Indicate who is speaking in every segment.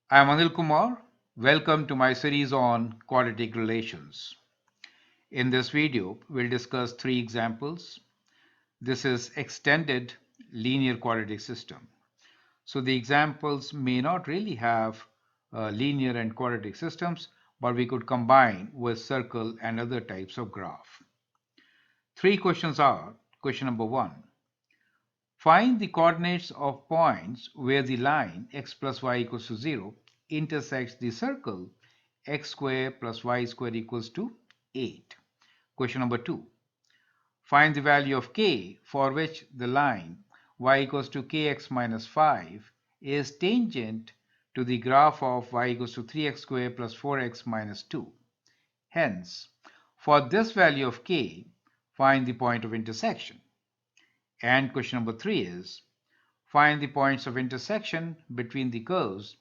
Speaker 1: I am Anil Kumar. Welcome to my series on quadratic relations. In this video, we'll discuss three examples. This is extended linear quadratic system. So the examples may not really have linear and quadratic systems, but we could combine with circle and other types of graph. Three questions are: question number one, find the coordinates of points where the line x plus y equals to 0 intersects the circle x squared plus y squared equals to 8. Question number 2. Find the value of k for which the line y equals to kx minus 5 is tangent to the graph of y equals to 3x squared plus 4x minus 2. Hence, for this value of k, find the point of intersection. And question number 3 is, find the points of intersection between the curves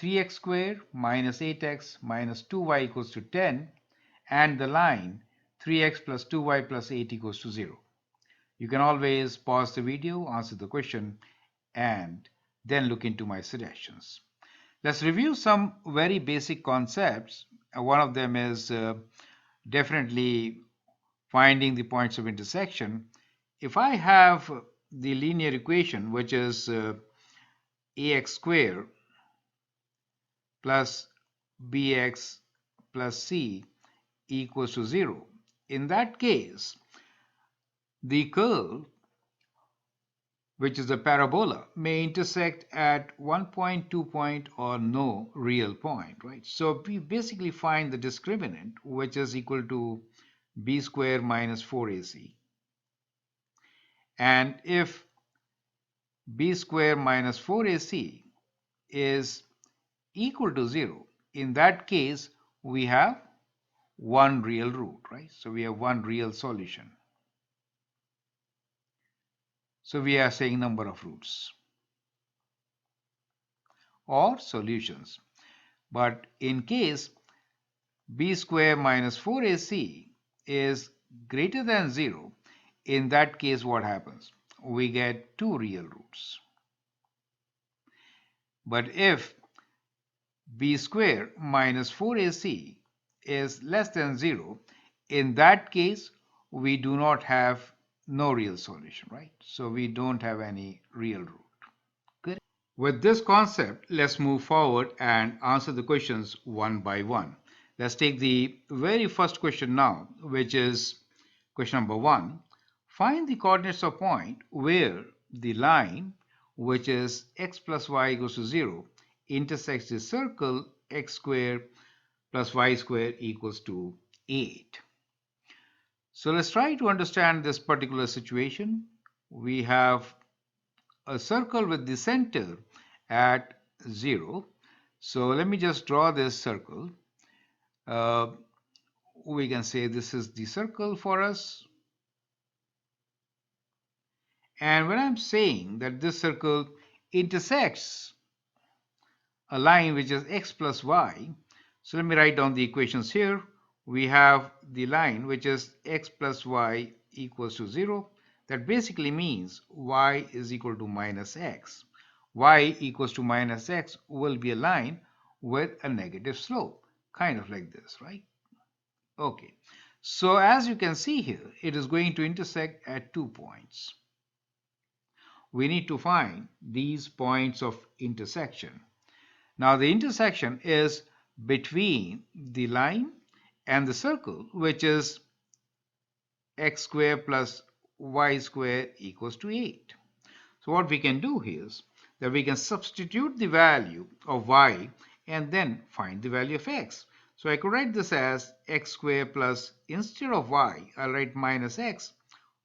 Speaker 1: 3x squared minus 8x minus 2y equals to 10 and the line 3x plus 2y plus 8 equals to 0. You can always pause the video, answer the question, and then look into my suggestions. Let's review some very basic concepts. One of them is definitely finding the points of intersection. If I have the linear equation, which is ax squared plus bx plus c equals to 0, in that case, the curve, which is a parabola, may intersect at 1 point, 2 point, or no real point, right? So we basically find the discriminant, which is equal to b squared minus 4ac. And if b squared minus 4ac is equal to 0, in that case, we have one real root, right? So we have one real solution. So we are saying number of roots or solutions. But in case b squared minus 4ac is greater than 0, in that case what happens? We get two real roots. But if b squared minus 4ac is less than 0, in that case we do not have no real solution, right? So we don't have any real root. Good. With this concept, let's move forward and answer the questions one by one. Let's take the very first question now, which is question number 1. Find the coordinates of point where the line, which is x plus y equals to 0, intersects the circle x squared plus y squared equals to 8. So let's try to understand this particular situation. We have a circle with the center at 0. So let me just draw this circle. We can say this is the circle for us. And when I'm saying that this circle intersects a line which is x plus y, so let me write down the equations here. We have the line which is x plus y equals to 0. That basically means y is equal to minus x. Y equals to minus x will be a line with a negative slope, kind of like this, right? Okay. So as you can see here, it is going to intersect at 2 points. We need to find these points of intersection. Now the intersection is between the line and the circle, which is x squared plus y squared equals to 8. So what we can do here is that we can substitute the value of y and then find the value of x. So I could write this as x squared plus, instead of y, I'll write minus x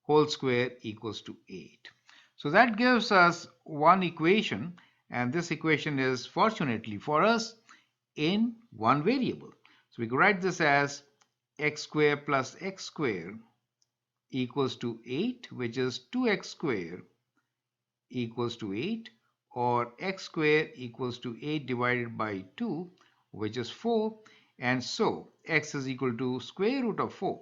Speaker 1: whole square equals to 8. So that gives us one equation, and this equation is, fortunately for us, in one variable. So we could write this as x squared plus x squared equals to 8, which is 2x squared equals to 8, or x squared equals to 8 divided by 2, which is 4, and so x is equal to square root of 4.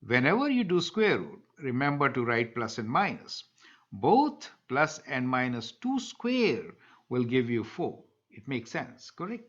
Speaker 1: Whenever you do square root, remember to write plus and minus. Both plus and minus 2 square will give you 4. It makes sense, correct?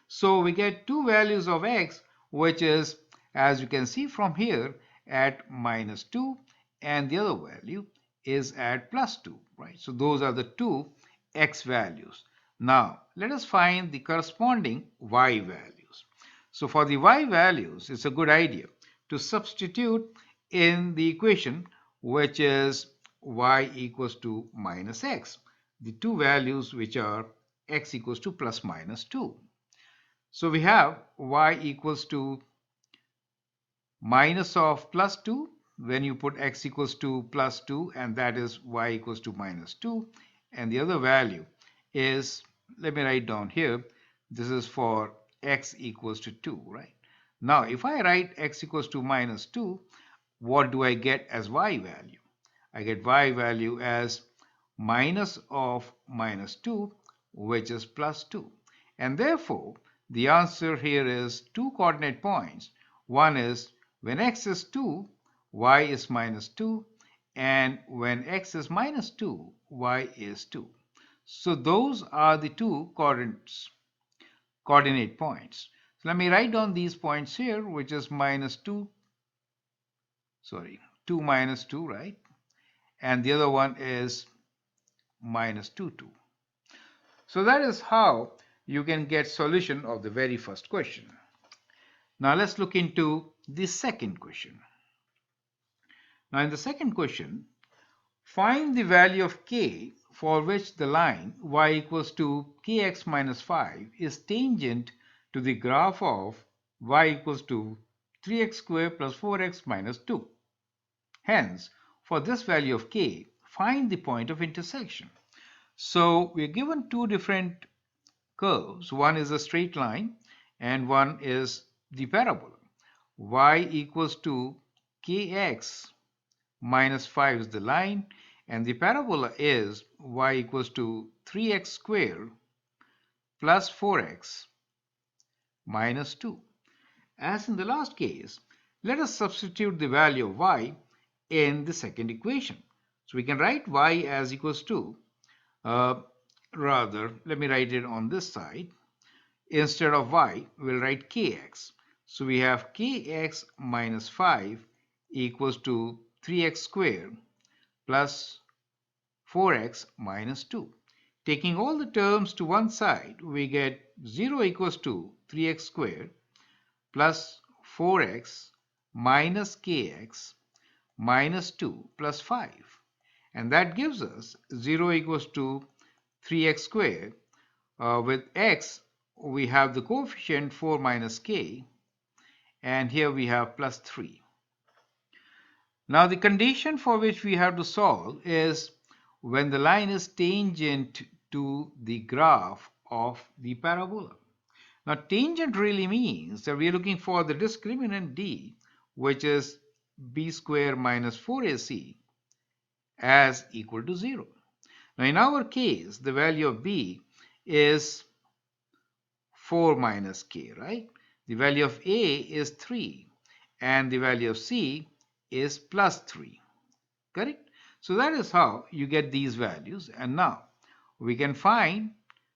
Speaker 1: So we get two values of x, which is, as you can see from here, at -2, and the other value is at +2, right? So those are the two x values. Now, let us find the corresponding y values. So for the y values, it's a good idea to substitute in the equation, which is y equals to minus x, the two values which are x equals to plus minus 2. So we have y equals to minus of plus 2 when you put x equals to plus 2, and that is y equals to minus 2. And the other value is, let me write down here, this is for x equals to 2, right? Now, if I write x equals to minus 2, what do I get as y value? I get y value as minus of minus 2, which is plus 2. And therefore, the answer here is two coordinate points. One is when x is 2, y is minus 2, and when x is minus 2, y is 2. So those are the two coordinate points. So let me write down these points here, which is minus 2, 2 minus 2, right? And the other one is minus 2, 2. So that is how you can get solution of the very first question. Now let's look into the second question. Now in the second question, find the value of k for which the line y equals to kx minus 5 is tangent to the graph of y equals to 3x squared plus 4x minus 2. Hence, for this value of k, find the point of intersection. So we are given two different curves. One is a straight line and one is the parabola. Y equals to kx minus 5 is the line, and the parabola is y equals to 3x squared plus 4x minus 2. As in the last case, let us substitute the value of y in the second equation. So we can write y as equals to, let me write it on this side. Instead of y, we'll write kx. So we have kx minus 5 equals to 3x squared plus 4x minus 2. Taking all the terms to one side, we get 0 equals to 3x squared plus 4x minus kx minus 2 plus 5. And that gives us 0 equals to 3x squared. With x, we have the coefficient 4 minus k, and here we have plus 3. Now the condition for which we have to solve is when the line is tangent to the graph of the parabola. Now tangent really means that we are looking for the discriminant d, which is b squared minus 4ac, as equal to 0. Now in our case, the value of b is 4 minus k, right? The value of a is 3, and the value of c is plus 3, correct? So that is how you get these values. And now we can find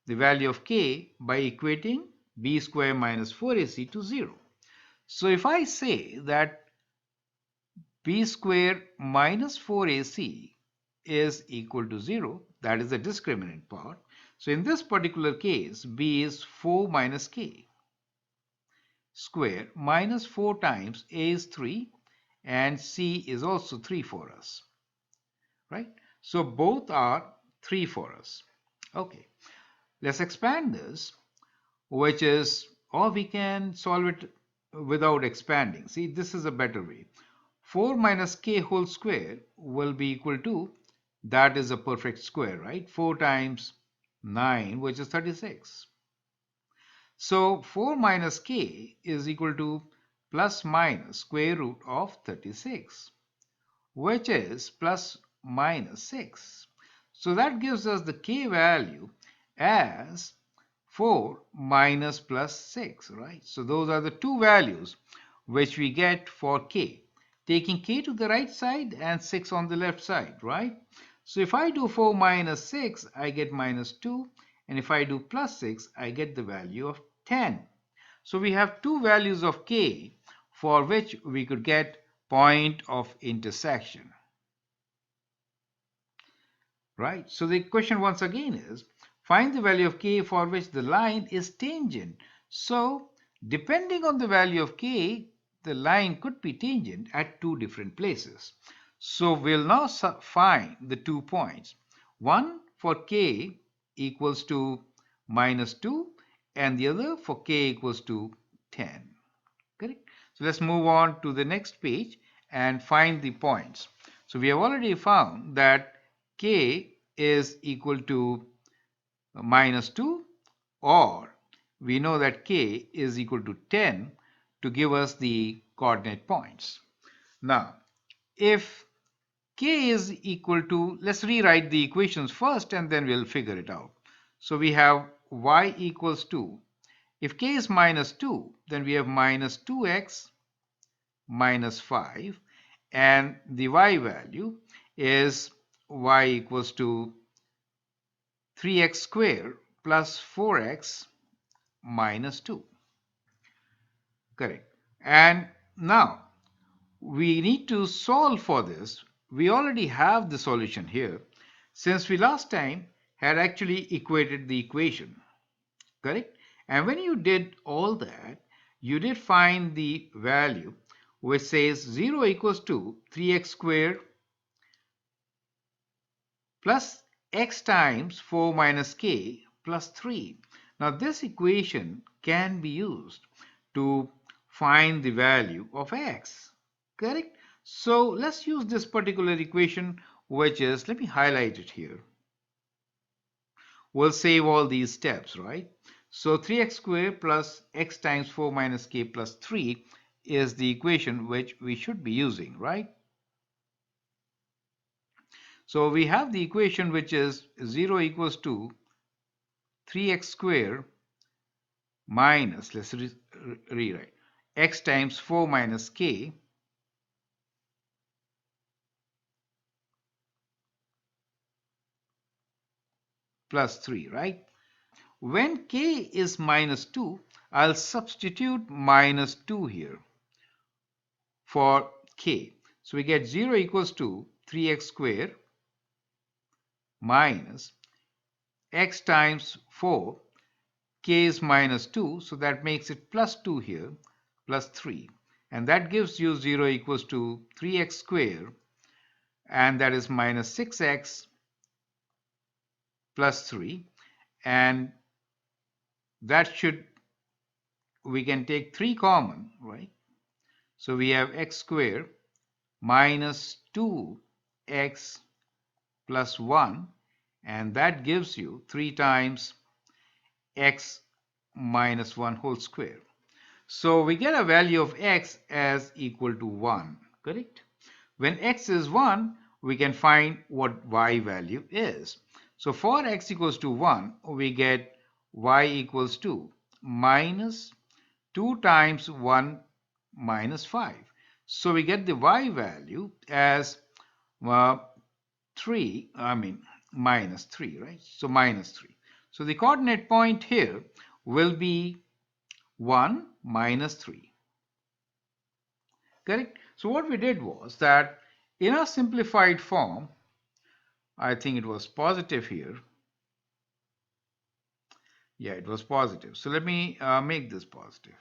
Speaker 1: the value of k by equating b squared minus 4ac to 0. So if I say that b squared minus 4ac is equal to 0, that is the discriminant part. So in this particular case, b is 4 minus k squared minus 4 times a is 3, and c is also 3 for us, right? So both are 3 for us. Okay, let's expand this, which is, or we can solve it without expanding. See, this is a better way. 4 minus k whole square will be equal to, that is a perfect square, right? 4 times 9, which is 36. So 4 minus k is equal to plus minus square root of 36, which is plus minus 6. So that gives us the k value as 4 minus plus 6, right? So those are the two values which we get for k, taking k to the right side and 6 on the left side, right? So if I do 4 minus 6, I get minus 2, and if I do plus 6, I get the value of 10. So we have two values of k for which we could get point of intersection. Right? So the question once again is, find the value of k for which the line is tangent. So depending on the value of k, the line could be tangent at two different places. So we'll now find the 2 points. One for k equals to minus 2 and the other for k equals to 10. Correct? So let's move on to the next page and find the points. So we have already found that k is equal to minus 2, or we know that k is equal to 10 to give us the coordinate points. Now, if k is equal to, let's rewrite the equations first and then we'll figure it out. So we have y equals to, if k is minus 2, then we have minus 2x minus 5, and the y value is y equals to 3x squared plus 4x minus 2. Correct. And now we need to solve for this. We already have the solution here since we last time had actually equated the equation. Correct. And when you did all that, you did find the value which says 0 equals to 3x squared plus x times 4 minus k plus 3. Now this equation can be used to find the value of x. Correct? So let's use this particular equation, which is, let me highlight it here. We'll save all these steps, right? So 3x squared plus x times 4 minus k plus 3 is the equation which we should be using, right? So we have the equation which is 0 equals to 3x squared minus, let's rewrite, x times 4 minus k plus 3, right? When k is minus 2, I'll substitute minus 2 here for k. So we get 0 equals to 3x squared minus x times 4. K is minus 2, so that makes it plus 2 here, plus 3. And that gives you 0 equals to 3x squared, and that is minus 6x plus 3. And that should, we can take 3 common, right? So we have x squared minus 2x plus 1, and that gives you 3 times x minus 1 whole square. So we get a value of x as equal to 1, correct? When x is 1, we can find what y value is. So for x equals to 1, we get y equals to minus 2 times 1 minus 5. So we get the y value as 3, minus 3, right? So minus 3. So the coordinate point here will be 1 minus 3. Correct? So what we did was that in our simplified form, I think it was positive here. Yeah, it was positive. So let me make this positive.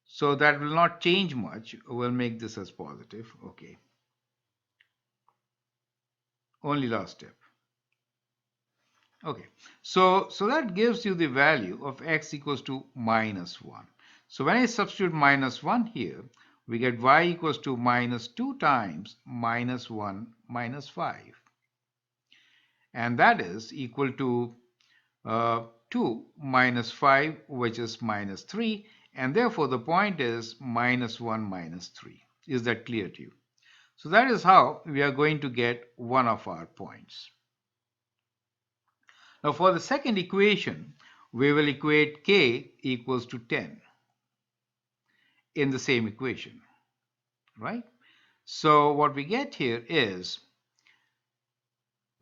Speaker 1: So that will not change much. We'll make this as positive. Okay. Only last step. Okay. So that gives you the value of x equals to minus 1. So when I substitute minus 1 here, we get y equals to minus 2 times minus 1 minus 5. And that is equal to 2 minus 5, which is minus 3. And therefore, the point is minus 1 minus 3. Is that clear to you? So that is how we are going to get one of our points. Now for the second equation, we will equate k equals to 10 in the same equation, right? So what we get here is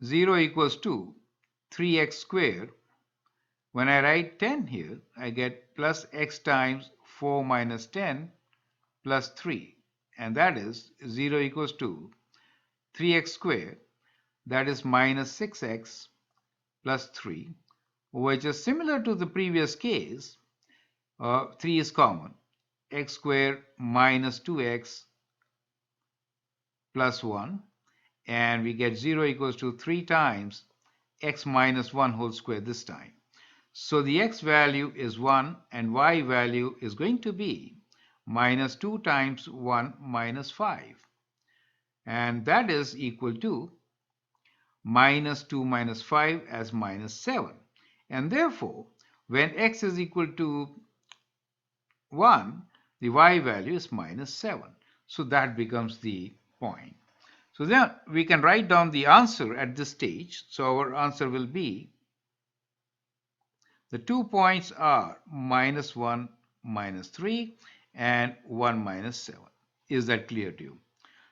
Speaker 1: 0 equals to 3x squared. When I write 10 here, I get plus x times 4 minus 10 plus 3. And that is 0 equals to 3x squared. That is minus 6x plus 3, which is similar to the previous case. 3 is common. X squared minus 2x plus 1. And we get 0 equals to 3 times x minus 1 whole square this time. So the x value is 1 and y value is going to be minus 2 times 1 minus 5. And that is equal to minus 2 minus 5 as minus 7. And therefore, when x is equal to 1, the y value is minus 7. So that becomes the point. So then we can write down the answer at this stage. So our answer will be, the 2 points are minus 1, minus 3, and 1 minus 7. Is that clear to you?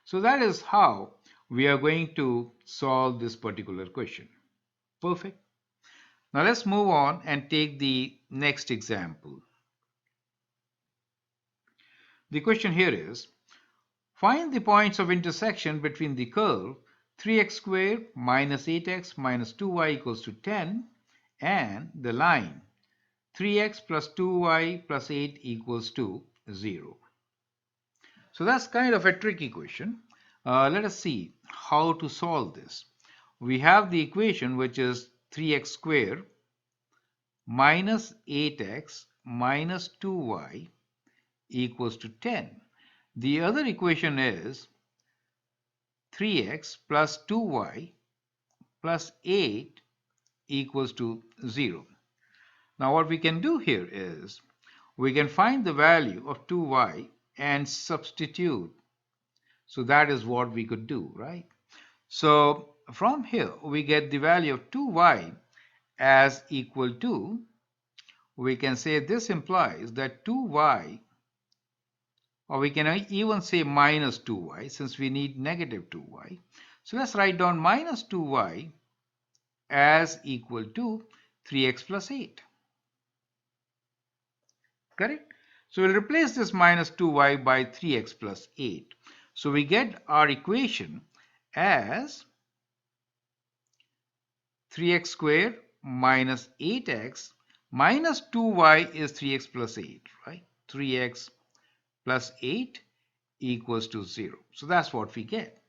Speaker 1: So that is how we are going to solve this particular question. Perfect. Now let's move on and take the next example. The question here is, find the points of intersection between the curve 3x squared minus 8x minus 2y equals to 10 and the line 3x plus 2y plus 8 equals to 0. So that's kind of a tricky question. Let us see how to solve this. We have the equation which is 3x squared minus 8x minus 2y equals to 10. The other equation is 3x plus 2y plus 8 equals to 0. Now what we can do here is we can find the value of 2y and substitute. So that is what we could do, right? So from here we get the value of 2y as equal to, we can say this implies that 2y, or we can even say minus 2y since we need negative 2y. So let's write down minus 2y as equal to 3x plus 8. Correct? So we'll replace this minus 2y by 3x plus 8. So we get our equation as 3x squared minus 8x minus 2y is 3x plus 8, right? 3x plus 8 equals to 0. So that's what we get.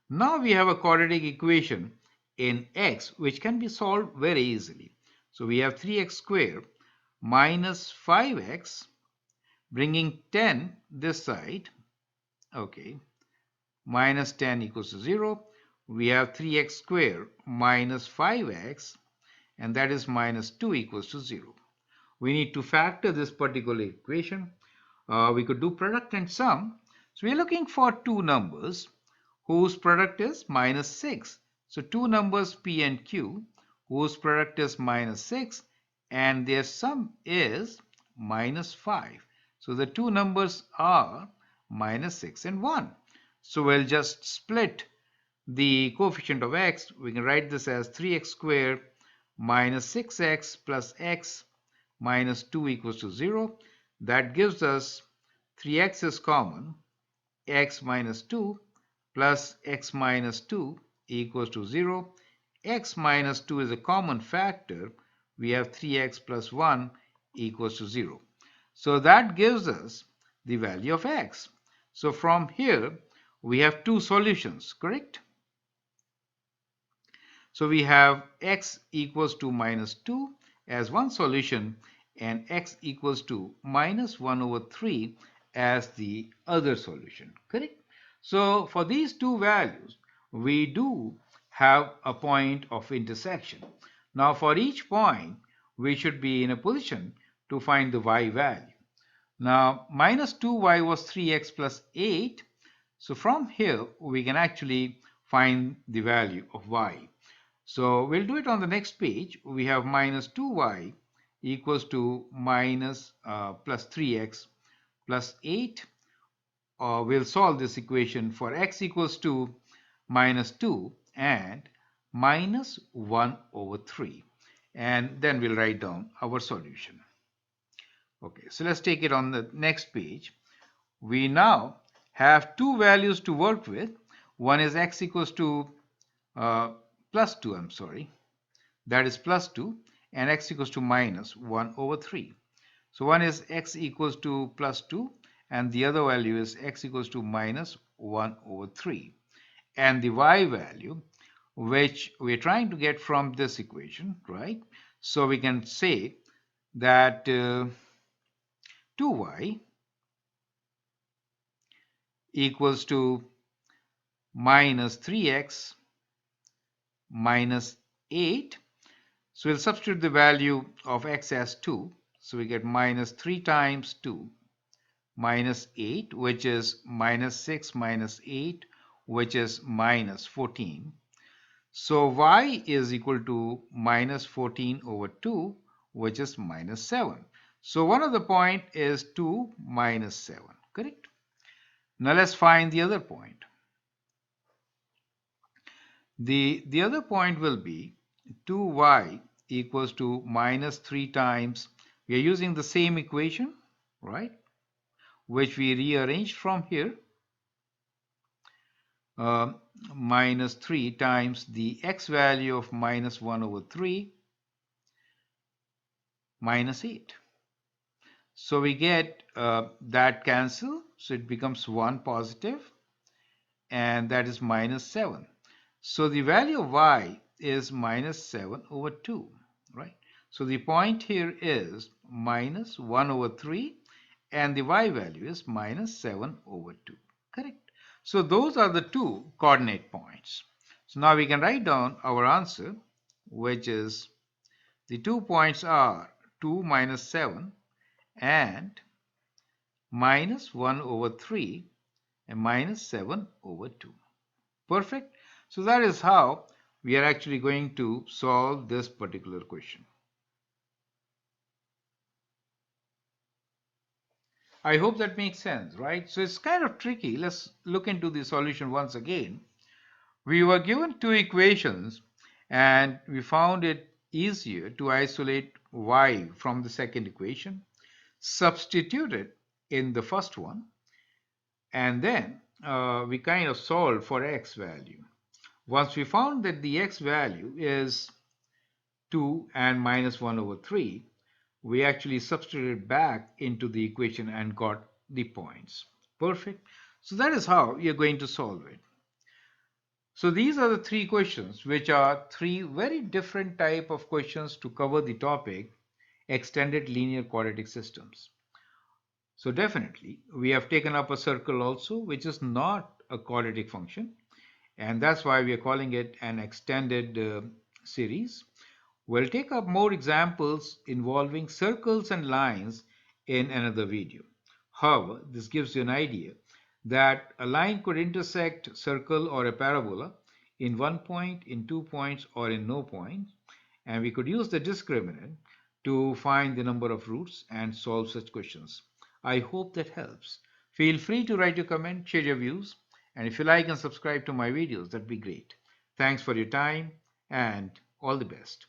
Speaker 1: Now we have a quadratic equation in x which can be solved very easily. So we have 3x squared minus 5x, bringing 10 this side, okay, minus 10 equals to 0. We have 3x squared minus 5x, and that is minus 2 equals to 0. We need to factor this particular equation. We could do product and sum. So we are looking for two numbers whose product is minus 6. So two numbers p and q whose product is minus 6 and their sum is minus 5. So the two numbers are minus 6 and 1. So we'll just split the coefficient of x. We can write this as 3x squared minus 6x plus x minus 2 equals to 0. That gives us 3x is common, x minus 2 plus x minus 2 equals to 0. X minus 2 is a common factor. We have 3x plus 1 equals to 0. So that gives us the value of x. So from here, we have two solutions, correct? So we have x equals to minus 2 as one solution and x equals to minus 1 over 3 as the other solution, correct? So for these two values, we do have a point of intersection. Now for each point, we should be in a position to find the y value. Now minus 2y was 3x plus 8. So from here, we can actually find the value of y. So we'll do it on the next page. We have minus 2y equals to minus plus 3x plus 8. We'll solve this equation for x equals to minus 2 and minus 1 over 3. and then we'll write down our solution. Okay, so let's take it on the next page. We now have two values to work with. One is x equals to plus 2, I'm sorry, that is plus 2, and x equals to minus 1 over 3. So one is x equals to plus 2, and the other value is x equals to minus 1 over 3. And the y value, which we're trying to get from this equation, right? So we can say that 2y equals to minus 3x minus 8. So we'll substitute the value of x as 2. So we get minus 3 times 2 minus 8, which is minus 6 minus 8, which is minus 14. So y is equal to minus 14 over 2, which is minus 7. So one of the point is 2 minus 7, correct? Now let's find the other point. The other point will be 2y equals to minus 3 times, we are using the same equation, right, which we rearranged from here, minus 3 times the x value of minus 1 over 3 minus 8. So we get that cancel, so it becomes 1 positive, and that is minus 7. So the value of y is minus 7 over 2, right? So the point here is minus 1 over 3, and the y value is minus 7 over 2, correct? So those are the two coordinate points. So now we can write down our answer, which is the 2 points are 2 minus 7 and minus 1 over 3 and minus 7 over 2. Perfect. So that is how we are actually going to solve this particular question. I hope that makes sense, right? So it's kind of tricky. Let's look into the solution once again. We were given two equations and we found it easier to isolate y from the second equation, substitute it in the first one, and then we kind of solved for x value. Once we found that the x value is 2 and minus 1 over 3, we actually substituted back into the equation and got the points. Perfect. So that is how you're going to solve it. So these are the three questions, which are three very different type of questions to cover the topic extended linear quadratic systems. So definitely we have taken up a circle also, which is not a quadratic function, and that's why we are calling it an extended series. We'll take up more examples involving circles and lines in another video. However, this gives you an idea that a line could intersect circle or a parabola in 1 point, in 2 points, or in no point, and we could use the discriminant to find the number of roots and solve such questions. I hope that helps. Feel free to write your comment, share your views, and if you like and subscribe to my videos, that'd be great. Thanks for your time and all the best.